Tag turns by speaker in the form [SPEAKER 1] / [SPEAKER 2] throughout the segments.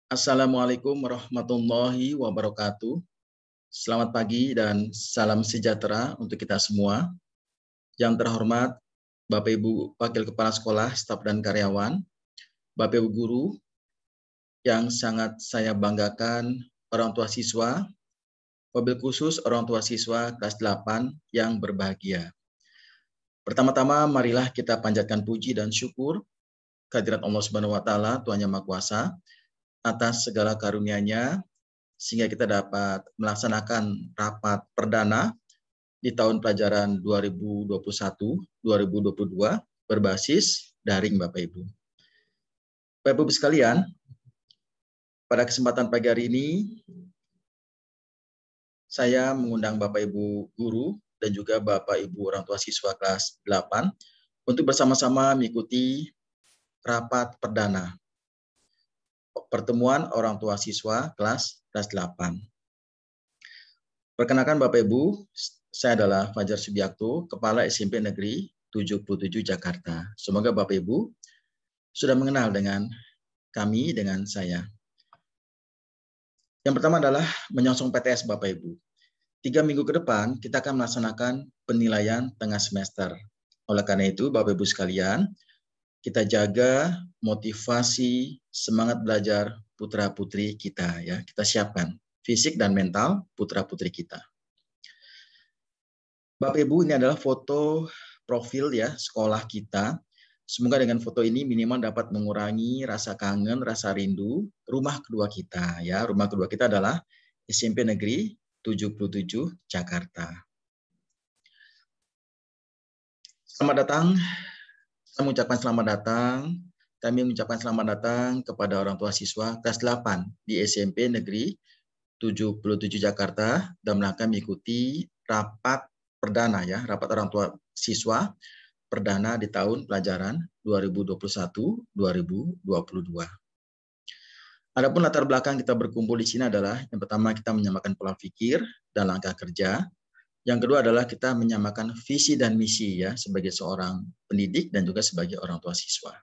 [SPEAKER 1] Assalamualaikum warahmatullahi wabarakatuh. Selamat pagi dan salam sejahtera untuk kita semua. Yang terhormat Bapak Ibu Wakil Kepala Sekolah, staf dan karyawan, Bapak Ibu guru yang sangat saya banggakan, orang tua siswa, wabil khusus orang tua siswa kelas 8 yang berbahagia. Pertama-tama marilah kita panjatkan puji dan syukur kehadirat Allah Subhanahu wa taala, Tuhan Yang Maha Kuasa, atas segala karunia-Nya sehingga kita dapat melaksanakan rapat perdana di tahun pelajaran 2021-2022 berbasis daring Bapak Ibu. Bapak Ibu sekalian, pada kesempatan pagi hari ini saya mengundang Bapak Ibu guru dan juga Bapak Ibu orang tua siswa kelas 8 untuk bersama-sama mengikuti rapat perdana pertemuan orang tua siswa kelas 8. Perkenalkan Bapak Ibu, saya adalah Fajar Subiakto, Kepala SMP Negeri 77 Jakarta. Semoga Bapak Ibu sudah mengenal dengan kami, dengan saya. Yang pertama adalah menyongsong PTS Bapak Ibu. 3 minggu ke depan kita akan melaksanakan penilaian tengah semester. Oleh karena itu Bapak Ibu sekalian, kita jaga motivasi, semangat belajar putra-putri kita ya. Kita siapkan fisik dan mental putra-putri kita. Bapak Ibu, ini adalah foto profil ya sekolah kita. Semoga dengan foto ini minimal dapat mengurangi rasa kangen, rasa rindu rumah kedua kita ya. Rumah kedua kita adalah SMP Negeri 77 Jakarta. Selamat datang. Saya mengucapkan selamat datang. Kami mengucapkan selamat datang kepada orang tua siswa kelas 8 di SMP Negeri 77 Jakarta dalam rangka mengikuti rapat perdana ya, rapat orang tua siswa perdana di tahun pelajaran 2021-2022. Adapun latar belakang kita berkumpul di sini adalah yang pertama kita menyamakan pola pikir dan langkah kerja. Yang kedua adalah kita menyamakan visi dan misi ya sebagai seorang pendidik dan juga sebagai orang tua siswa.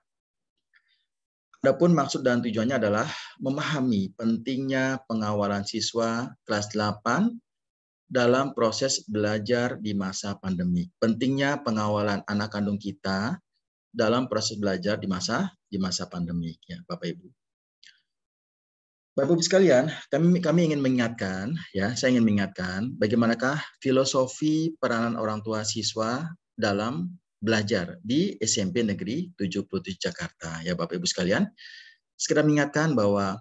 [SPEAKER 1] Adapun maksud dan tujuannya adalah memahami pentingnya pengawalan siswa kelas 8 dalam proses belajar di masa pandemi. Pentingnya pengawalan anak kandung kita dalam proses belajar di masa pandemi ya Bapak Ibu. Bapak Ibu sekalian, kami ingin mengingatkan ya, saya ingin mengingatkan bagaimanakah filosofi peranan orang tua siswa dalam belajar di SMP Negeri 77 Jakarta ya Bapak Ibu sekalian. Sekedar mengingatkan bahwa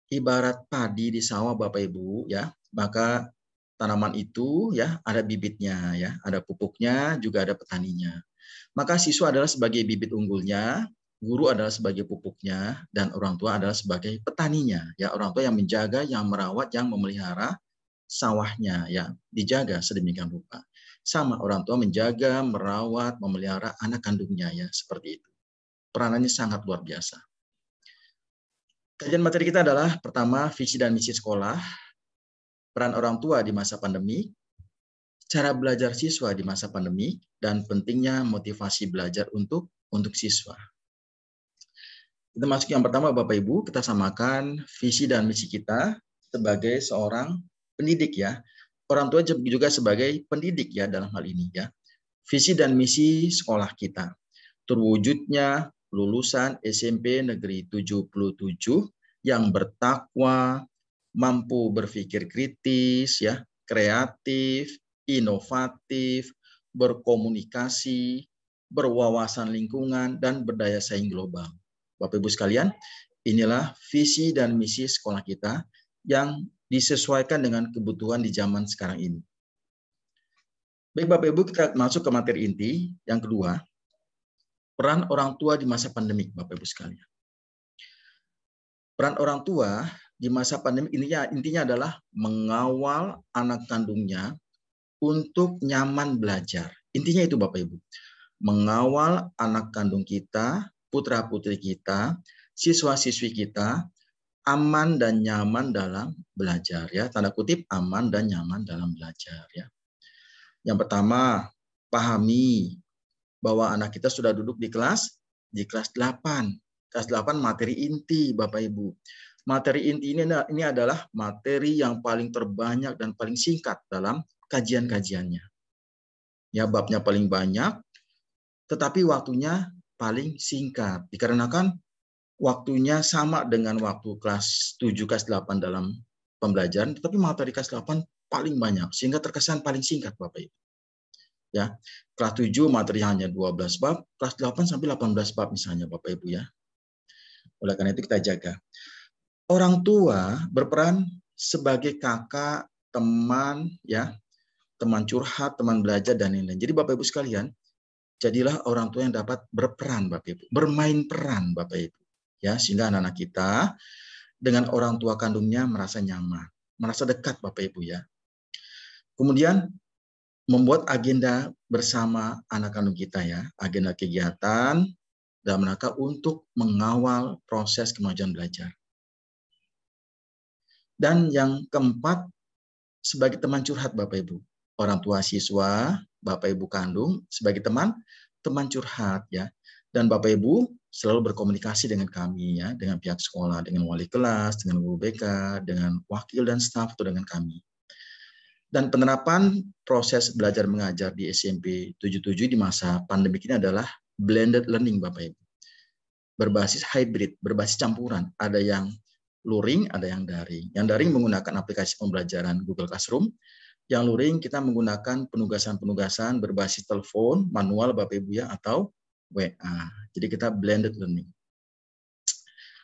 [SPEAKER 1] ibarat padi di sawah Bapak Ibu ya, maka tanaman itu ya ada bibitnya ya, ada pupuknya, juga ada petaninya. Maka siswa adalah sebagai bibit unggulnya, guru adalah sebagai pupuknya, dan orang tua adalah sebagai petaninya. Ya, orang tua yang menjaga, yang merawat, yang memelihara sawahnya ya, dijaga sedemikian rupa. Sama orang tua menjaga, merawat, memelihara anak kandungnya ya, seperti itu. Peranannya sangat luar biasa. Kajian materi kita adalah pertama visi dan misi sekolah, peran orang tua di masa pandemi, cara belajar siswa di masa pandemi, dan pentingnya motivasi belajar untuk siswa. Kita masuk yang pertama Bapak Ibu, kita samakan visi dan misi kita sebagai seorang pendidik ya. Orang tua juga sebagai pendidik ya dalam hal ini ya. Visi dan misi sekolah kita. Terwujudnya lulusan SMP Negeri 77 yang bertakwa, mampu berpikir kritis ya, kreatif, inovatif, berkomunikasi, berwawasan lingkungan, dan berdaya saing global. Bapak Ibu sekalian, inilah visi dan misi sekolah kita yang disesuaikan dengan kebutuhan di zaman sekarang ini. Baik Bapak Ibu, kita masuk ke materi inti yang kedua, peran orang tua di masa pandemi Bapak Ibu sekalian. Peran orang tua di masa pandemi intinya adalah mengawal anak kandungnya untuk nyaman belajar. Intinya itu Bapak Ibu. Mengawal anak kandung kita, putra-putri kita, siswa-siswi kita aman dan nyaman dalam belajar ya. Tanda kutip aman dan nyaman dalam belajar ya. Yang pertama, pahami bahwa anak kita sudah duduk di kelas 8. Kelas 8 materi inti Bapak Ibu. Materi inti ini adalah materi yang paling terbanyak dan paling singkat dalam kajian-kajiannya. Ya, babnya paling banyak, tetapi waktunya paling singkat. Dikarenakan waktunya sama dengan waktu kelas 7, kelas 8 dalam pembelajaran, tetapi materi kelas 8 paling banyak, sehingga terkesan paling singkat, Bapak Ibu. Ya, kelas 7 materi hanya 12 bab, kelas 8 sampai 18 bab misalnya, Bapak Ibu ya. Oleh karena itu kita jaga. Orang tua berperan sebagai kakak, teman, ya, teman curhat, teman belajar, dan lain-lain. Jadi Bapak Ibu sekalian, jadilah orang tua yang dapat berperan, Bapak Ibu, bermain peran, Bapak Ibu, ya, sehingga anak-anak kita dengan orang tua kandungnya merasa nyaman, merasa dekat, Bapak Ibu ya. Kemudian membuat agenda bersama anak kandung kita ya, agenda kegiatan dalam rangka untuk mengawal proses kemajuan belajar. Dan yang keempat, sebagai teman curhat Bapak Ibu. Orang tua siswa, Bapak Ibu kandung, sebagai teman curhat ya. Dan Bapak Ibu selalu berkomunikasi dengan kami ya, dengan pihak sekolah, dengan wali kelas, dengan guru BK, dengan wakil dan staf, atau dengan kami. Dan penerapan proses belajar mengajar di SMP 77 di masa pandemi ini adalah blended learning Bapak Ibu. Berbasis hybrid, berbasis campuran. Ada yang luring, ada yang daring. Yang daring menggunakan aplikasi pembelajaran Google Classroom. Yang luring kita menggunakan penugasan-penugasan berbasis telepon, manual Bapak Ibu ya, atau WA. Jadi kita blended learning.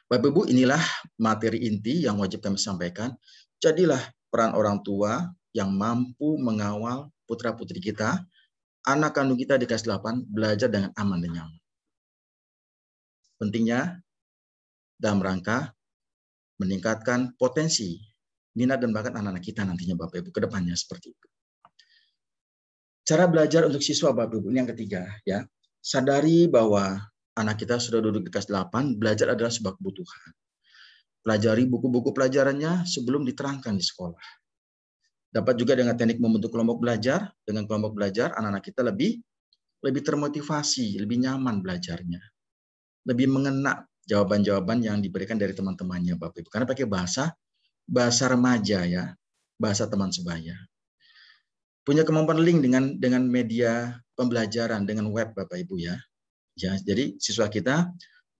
[SPEAKER 1] Bapak Ibu, inilah materi inti yang wajib kami sampaikan. Jadilah peran orang tua yang mampu mengawal putra-putri kita, anak kandung kita di kelas 8, belajar dengan aman dan nyaman. Pentingnya dalam rangka meningkatkan potensi minat dan bakat anak-anak kita nantinya Bapak Ibu ke depannya seperti itu. Cara belajar untuk siswa Bapak Ibu ini yang ketiga ya. Sadari bahwa anak kita sudah duduk di kelas 8, belajar adalah sebuah kebutuhan. Pelajari buku-buku pelajarannya sebelum diterangkan di sekolah. Dapat juga dengan teknik membentuk kelompok belajar. Dengan kelompok belajar anak-anak kita lebih termotivasi, lebih nyaman belajarnya. Lebih mengena jawaban-jawaban yang diberikan dari teman-temannya Bapak Ibu. Karena pakai bahasa remaja ya, bahasa teman sebaya. Punya kemampuan link dengan media pembelajaran, dengan web Bapak Ibu ya. Ya, jadi siswa kita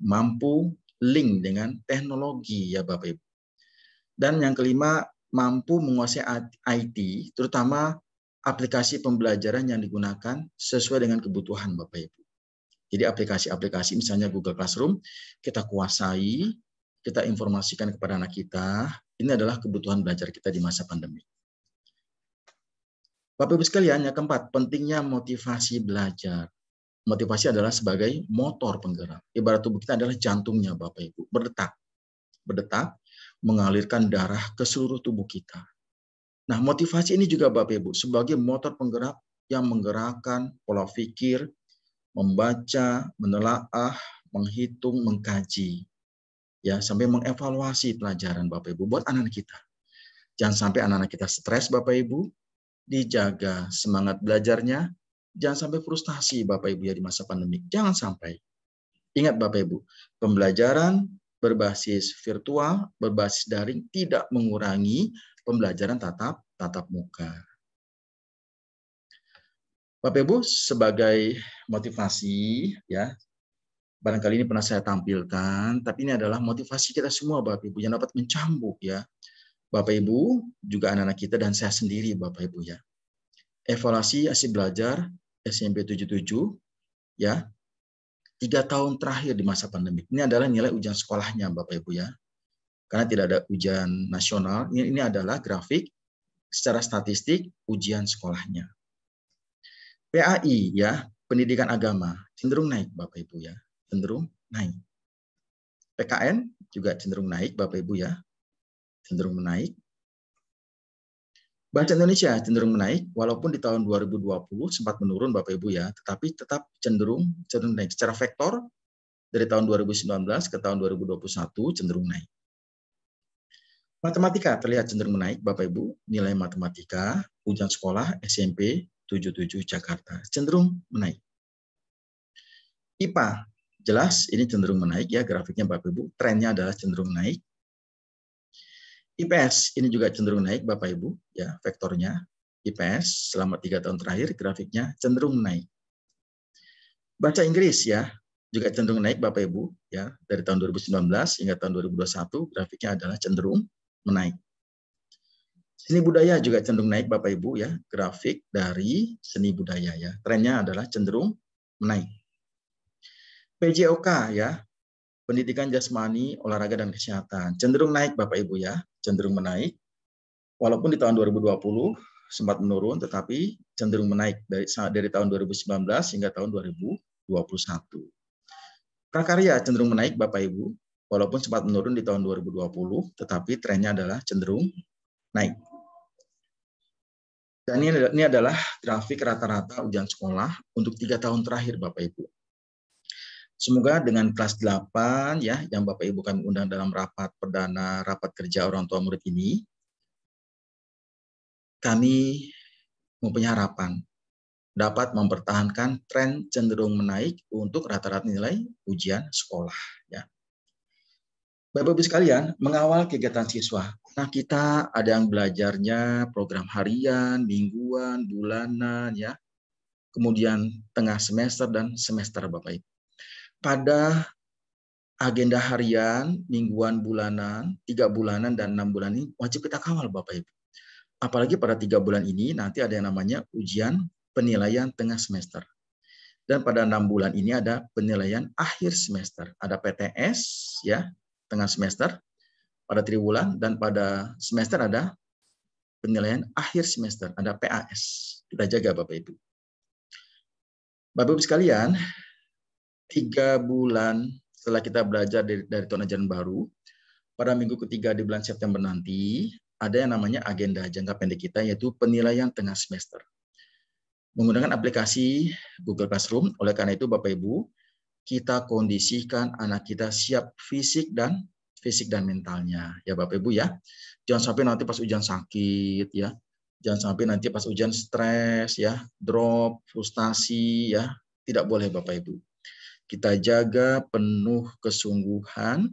[SPEAKER 1] mampu link dengan teknologi ya Bapak Ibu. Dan yang kelima, mampu menguasai IT, terutama aplikasi pembelajaran yang digunakan sesuai dengan kebutuhan Bapak Ibu. Jadi aplikasi-aplikasi misalnya Google Classroom, kita kuasai, kita informasikan kepada anak kita, ini adalah kebutuhan belajar kita di masa pandemi. Bapak Ibu sekalian, yang keempat, pentingnya motivasi belajar. Motivasi adalah sebagai motor penggerak. Ibarat tubuh kita adalah jantungnya Bapak Ibu, berdetak, mengalirkan darah ke seluruh tubuh kita. Nah, motivasi ini juga Bapak Ibu sebagai motor penggerak yang menggerakkan pola pikir, membaca, menelaah, menghitung, mengkaji, ya sampai mengevaluasi pelajaran Bapak Ibu buat anak-anak kita. Jangan sampai anak-anak kita stres Bapak Ibu, dijaga semangat belajarnya, jangan sampai frustasi Bapak Ibu ya di masa pandemi. Jangan sampai. Ingat Bapak Ibu, pembelajaran berbasis virtual, berbasis daring tidak mengurangi pembelajaran tatap muka. Bapak Ibu, sebagai motivasi ya, barangkali ini pernah saya tampilkan, tapi ini adalah motivasi kita semua Bapak Ibu yang dapat mencambuk ya. Bapak Ibu, juga anak-anak kita dan saya sendiri Bapak Ibu ya. Evaluasi hasil belajar SMP 77 ya. 3 tahun terakhir di masa pandemi. Ini adalah nilai ujian sekolahnya Bapak Ibu ya. Karena tidak ada ujian nasional, ini adalah grafik secara statistik ujian sekolahnya. PAI ya, pendidikan agama cenderung naik Bapak Ibu ya, cenderung naik. PKN juga cenderung naik Bapak Ibu ya, cenderung menaik. Bahasa Indonesia cenderung menaik, walaupun di tahun 2020 sempat menurun Bapak Ibu ya, tetapi tetap cenderung naik. Secara vektor, dari tahun 2019 ke tahun 2021 cenderung naik. Matematika terlihat cenderung menaik Bapak Ibu, nilai matematika, ujian sekolah SMP 77 Jakarta cenderung menaik. IPA jelas ini cenderung menaik ya, grafiknya Bapak Ibu, trennya adalah cenderung naik. IPS ini juga cenderung naik Bapak Ibu, ya vektornya. IPS selama 3 tahun terakhir grafiknya cenderung naik. Bahasa Inggris ya juga cenderung naik Bapak Ibu, ya dari tahun 2019 hingga tahun 2021 grafiknya adalah cenderung menaik. Seni budaya juga cenderung naik Bapak Ibu ya, grafik dari seni budaya ya. Trennya adalah cenderung menaik. PJOK ya, pendidikan jasmani, olahraga dan kesehatan cenderung naik Bapak Ibu ya, cenderung menaik. Walaupun di tahun 2020 sempat menurun tetapi cenderung menaik dari tahun 2019 hingga tahun 2021. Prakarya cenderung menaik Bapak Ibu, walaupun sempat menurun di tahun 2020 tetapi trennya adalah cenderung naik. Dan ini adalah grafik rata-rata ujian sekolah untuk 3 tahun terakhir Bapak Ibu. Semoga dengan kelas 8 ya yang Bapak Ibu kami undang dalam rapat perdana, rapat kerja orang tua murid ini, kami mempunyai harapan dapat mempertahankan tren cenderung menaik untuk rata-rata nilai ujian sekolah. Ya. Bapak-Ibu sekalian, mengawal kegiatan siswa. Nah, kita ada yang belajarnya program harian, mingguan, bulanan, ya. Kemudian tengah semester dan semester Bapak Ibu. Pada agenda harian, mingguan, bulanan, 3 bulanan, dan 6 bulan ini wajib kita kawal Bapak Ibu. Apalagi pada 3 bulan ini nanti ada yang namanya ujian penilaian tengah semester. Dan pada 6 bulan ini ada penilaian akhir semester. Ada PTS, ya, tengah semester, pada triwulan, dan pada semester ada penilaian akhir semester, ada PAS. Kita jaga Bapak Ibu. Bapak Ibu sekalian, 3 bulan setelah kita belajar dari tahun ajaran baru, pada minggu ketiga di bulan September nanti, ada yang namanya agenda jangka pendek kita, yaitu penilaian tengah semester. Menggunakan aplikasi Google Classroom, oleh karena itu Bapak Ibu, kita kondisikan anak kita siap fisik dan mentalnya, ya Bapak Ibu ya. Jangan sampai nanti pas ujian sakit ya, jangan sampai nanti pas ujian stres ya, drop, frustasi ya, tidak boleh Bapak Ibu. Kita jaga penuh kesungguhan,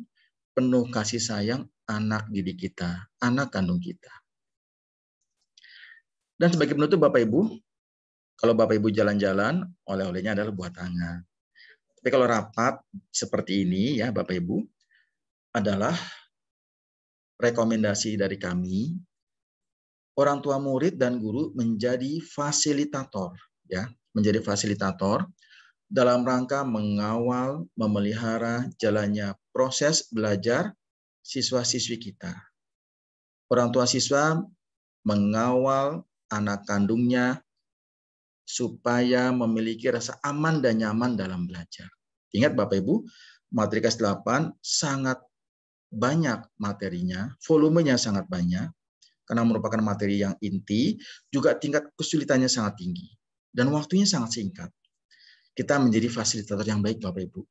[SPEAKER 1] penuh kasih sayang anak didik kita, anak kandung kita. Dan sebagai penutup Bapak Ibu, kalau Bapak Ibu jalan-jalan, oleh-olehnya adalah buah tangan. Tapi kalau rapat seperti ini ya Bapak Ibu, adalah rekomendasi dari kami, orang tua murid dan guru menjadi fasilitator, ya, menjadi fasilitator dalam rangka mengawal, memelihara jalannya proses belajar siswa-siswi kita. Orang tua siswa mengawal anak kandungnya supaya memiliki rasa aman dan nyaman dalam belajar. Ingat Bapak Ibu, materi kelas 8 sangat banyak materinya, volumenya sangat banyak, karena merupakan materi yang inti, juga tingkat kesulitannya sangat tinggi, dan waktunya sangat singkat. Kita menjadi fasilitator yang baik Bapak Ibu.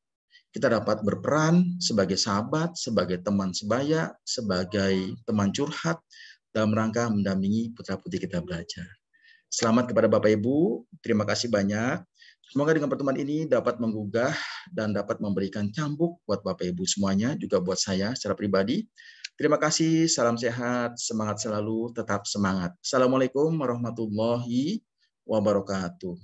[SPEAKER 1] Kita dapat berperan sebagai sahabat, sebagai teman sebaya, sebagai teman curhat, dalam rangka mendampingi putra-putri kita belajar. Selamat kepada Bapak Ibu, terima kasih banyak. Semoga dengan pertemuan ini dapat menggugah dan dapat memberikan cambuk buat Bapak Ibu semuanya, juga buat saya secara pribadi. Terima kasih, salam sehat, semangat selalu, tetap semangat. Assalamualaikum warahmatullahi wabarakatuh.